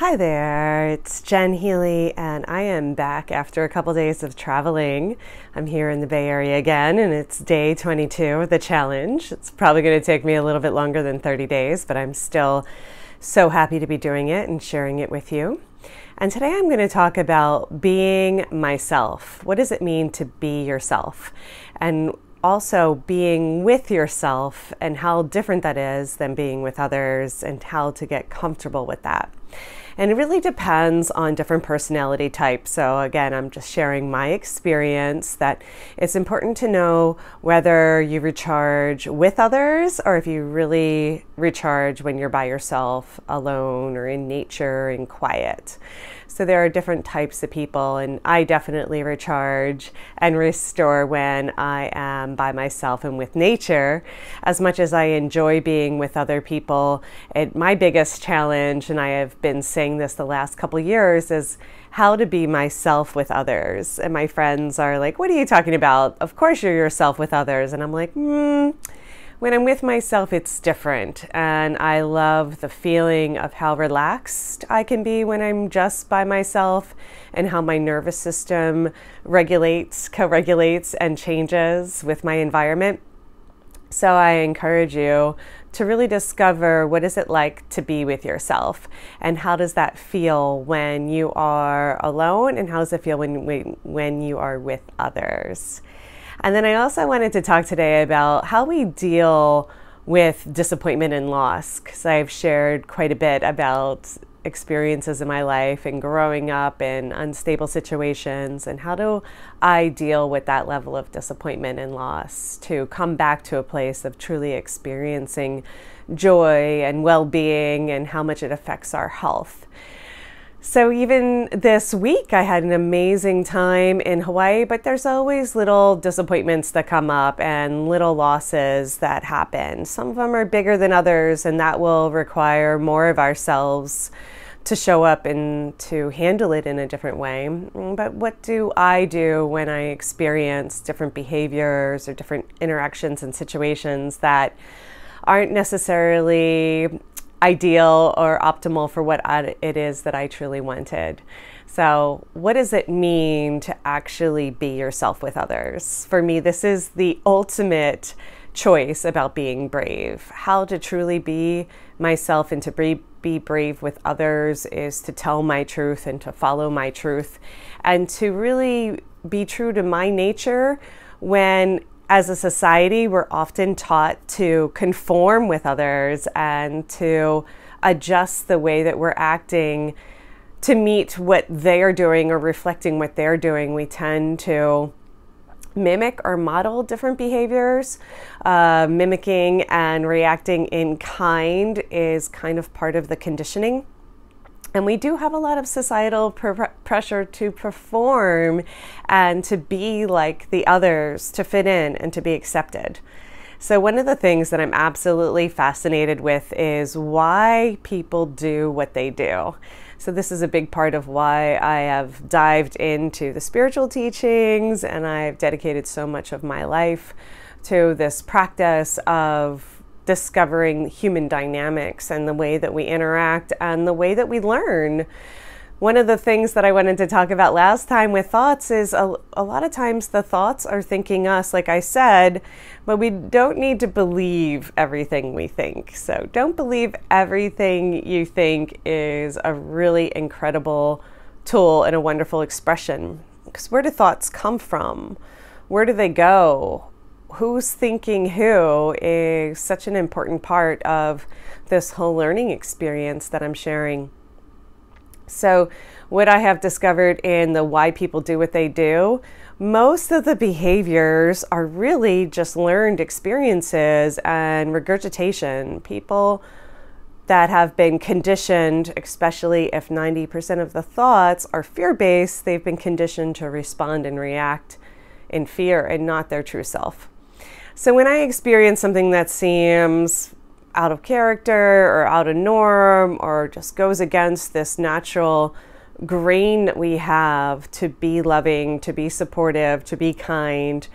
Hi there, it's Jen Healy, and I am back after a couple days of traveling. I'm here in the Bay Area again, and it's day 22 of the challenge. It's probably going to take me a little bit longer than 30 days, but I'm still so happy to be doing it and sharing it with you. And today I'm going to talk about being myself. What does it mean to be yourself? And also being with yourself and how different that is than being with others and how to get comfortable with that. And it really depends on different personality types. So again, I'm just sharing my experience that it's important to know whether you recharge with others or if you really recharge when you're by yourself, alone, or in nature and quiet. So there are different types of people, and I definitely recharge and restore when I am by myself and with nature. As much as I enjoy being with other people, my biggest challenge, and I have been saying this the last couple years, is how to be myself with others. And my friends are like, "What are you talking about? Of course you're yourself with others." And I'm like, when I'm with myself, it's different. And I love the feeling of how relaxed I can be when I'm just by myself and how my nervous system regulates, co-regulates, and changes with my environment. So I encourage you to really discover what is it like to be with yourself and how does that feel when you are alone and how does it feel when you are with others. And then I also wanted to talk today about how we deal with disappointment and loss, because I've shared quite a bit about experiences in my life and growing up in unstable situations, and how do I deal with that level of disappointment and loss to come back to a place of truly experiencing joy and well-being and how much it affects our health. So even this week, I had an amazing time in Hawaii, but there's always little disappointments that come up and little losses that happen. Some of them are bigger than others, and that will require more of ourselves to show up and to handle it in a different way. But what do I do when I experience different behaviors or different interactions and situations that aren't necessarily ideal or optimal for what it is that I truly wanted? So what does it mean to actually be yourself with others? For me, this is the ultimate choice about being brave. How to truly be myself and to be brave with others is to tell my truth and to follow my truth and to really be true to my nature when, as a society, we're often taught to conform with others and to adjust the way that we're acting to meet what they are doing or reflecting what they're doing. We tend to mimic or model different behaviors. Mimicking and reacting in kind is kind of part of the conditioning. And we do have a lot of societal pressure to perform and to be like the others, to fit in and to be accepted. So one of the things that I'm absolutely fascinated with is why people do what they do. So this is a big part of why I have dived into the spiritual teachings, and I've dedicated so much of my life to this practice of discovering human dynamics and the way that we interact and the way that we learn. One of the things that I wanted to talk about last time with thoughts is a lot of times the thoughts are thinking us, like I said, but we don't need to believe everything we think. So don't believe everything you think is a really incredible tool and a wonderful expression. Because where do thoughts come from? Where do they go? Who's thinking who is such an important part of this whole learning experience that I'm sharing. So what I have discovered in the why people do what they do, most of the behaviors are really just learned experiences and regurgitation. People that have been conditioned, especially if 90% of the thoughts are fear-based, they've been conditioned to respond and react in fear and not their true self. So when I experience something that seems out of character or out of norm or just goes against this natural grain that we have to be loving, to be supportive, to be kind,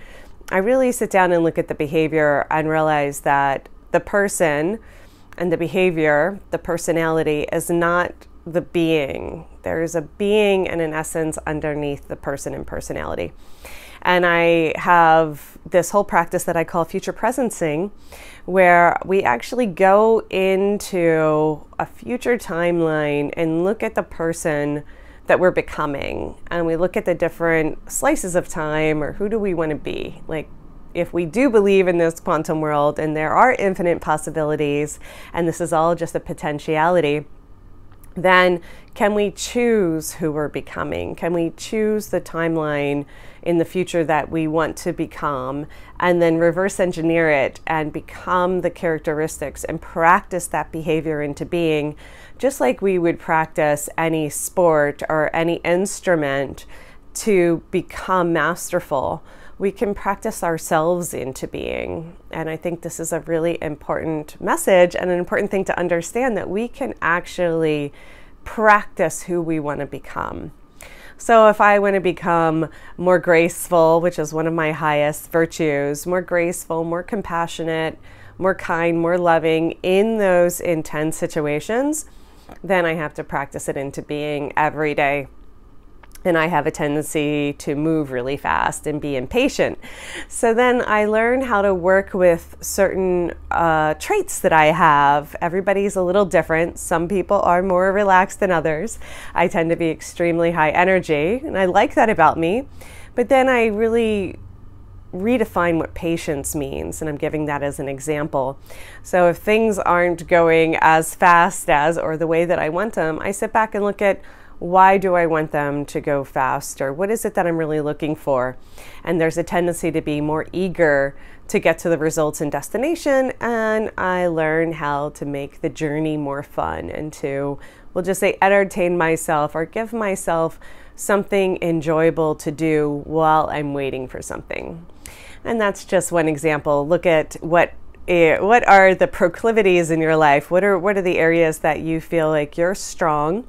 I really sit down and look at the behavior and realize that the person and the behavior, the personality, is not the being. There's a being and an essence underneath the person and personality. And I have this whole practice that I call future presencing, where we actually go into a future timeline and look at the person that we're becoming. And we look at the different slices of time, or who do we want to be? Like, if we do believe in this quantum world and there are infinite possibilities, and this is all just a potentiality, then can we choose who we're becoming? Can we choose the timeline in the future that we want to become, and then reverse engineer it and become the characteristics and practice that behavior into being, just like we would practice any sport or any instrument to become masterful? We can practice ourselves into being. And I think this is a really important message and an important thing to understand, that we can actually practice who we want to become. So if I want to become more graceful, which is one of my highest virtues, more graceful, more compassionate, more kind, more loving in those intense situations, then I have to practice it into being every day. And I have a tendency to move really fast and be impatient. So then I learn how to work with certain traits that I have. Everybody's a little different. Some people are more relaxed than others. I tend to be extremely high energy, and I like that about me. But then I really redefine what patience means, and I'm giving that as an example. So if things aren't going as fast as, or the way that I want them, I sit back and look at, why do I want them to go faster? What is it that I'm really looking for? And there's a tendency to be more eager to get to the results and destination, and I learn how to make the journey more fun and to, we'll just say, entertain myself or give myself something enjoyable to do while I'm waiting for something. And that's just one example. Look at what are the proclivities in your life? What are the areas that you feel like you're strong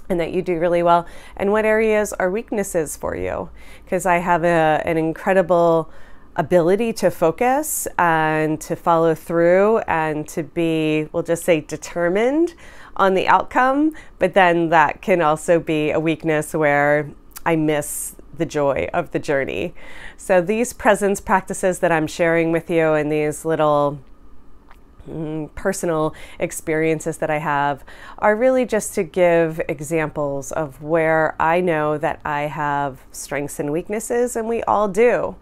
and that you do really well, and what areas are weaknesses for you? Because I have an incredible ability to focus and to follow through and to be, we'll just say, determined on the outcome, but then that can also be a weakness where I miss the joy of the journey. So these presence practices that I'm sharing with you, and these little personal experiences that I have, are really just to give examples of where I know that I have strengths and weaknesses, and we all do.